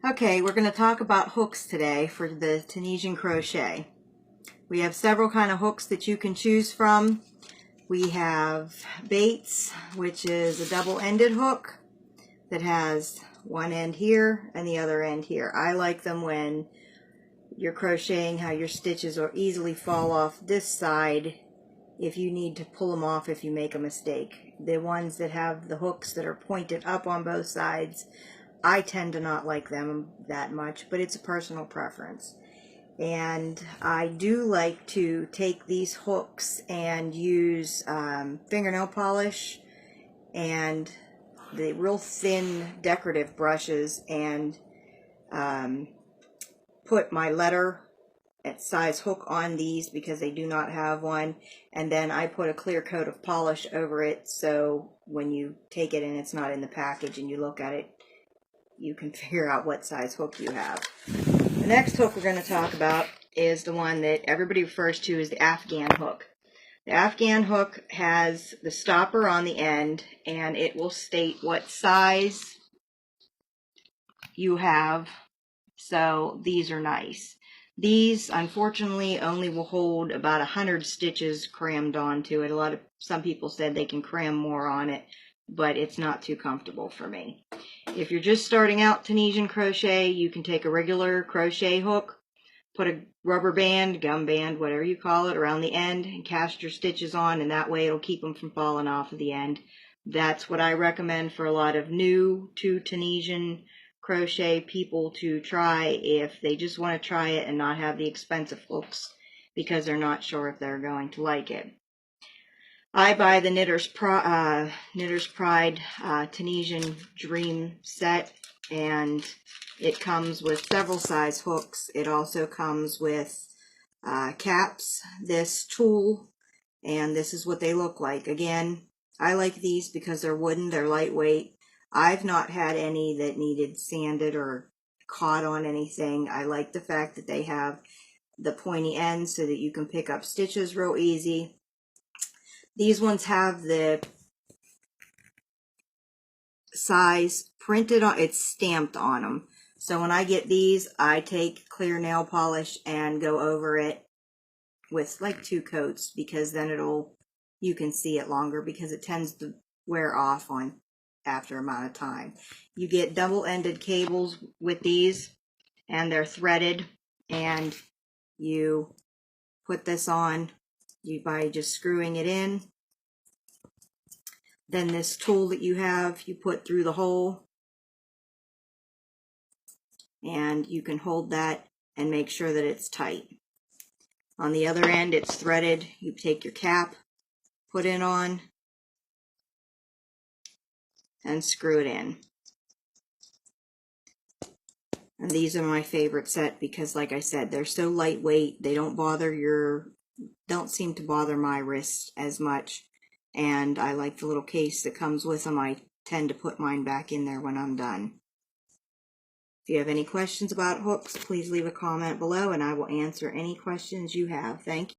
Okay, we're going to talk about hooks today for the Tunisian crochet. We have several kind of hooks that you can choose from. We have baits, which is a double-ended hook that has one end here and the other end here. I like them when you're crocheting, how your stitches will easily fall off this side if you need to pull them off if you make a mistake. The ones that have the hooks that are pointed up on both sides, I tend to not like them that much, but it's a personal preference. And I do like to take these hooks and use fingernail polish and the real thin decorative brushes and put my letter size hook on these because they do not have one, and then I put a clear coat of polish over it so when you take it and it's not in the package and you look at it, you can figure out what size hook you have. The next hook we're going to talk about is the one that everybody refers to as the Afghan hook. The Afghan hook has the stopper on the end, and it will state what size you have, so these are nice. These, unfortunately, only will hold about 100 stitches crammed onto it. Some people said they can cram more on it, but it's not too comfortable for me. If you're just starting out Tunisian crochet, you can take a regular crochet hook, put a rubber band, gum band, whatever you call it, around the end and cast your stitches on, and that way it'll keep them from falling off at the end. That's what I recommend for a lot of new to Tunisian crochet people to try if they just want to try it and not have the expensive hooks because they're not sure if they're going to like it. I buy the Knitter's Pride Tunisian Dream set, and it comes with several size hooks. It also comes with caps, this tool, and this is what they look like. Again, I like these because they're wooden, they're lightweight. I've not had any that needed sanded or caught on anything. I like the fact that they have the pointy ends so that you can pick up stitches real easy. These ones have the size printed on, it's stamped on them. So when I get these, I take clear nail polish and go over it with like 2 coats because then you can see it longer because it tends to wear off after an amount of time. You get double-ended cables with these, and they're threaded, and you put this on by just screwing it in. Then this tool that you have, you put through the hole, and you can hold that and make sure that it's tight. On the other end, it's threaded. You take your cap, put it on, and screw it in. And these are my favorite set because, like I said, they're so lightweight. They don't seem to bother my wrist as much. And I like the little case that comes with them. I tend to put mine back in there when I'm done. If you have any questions about hooks, please leave a comment below and I will answer any questions you have. Thank you.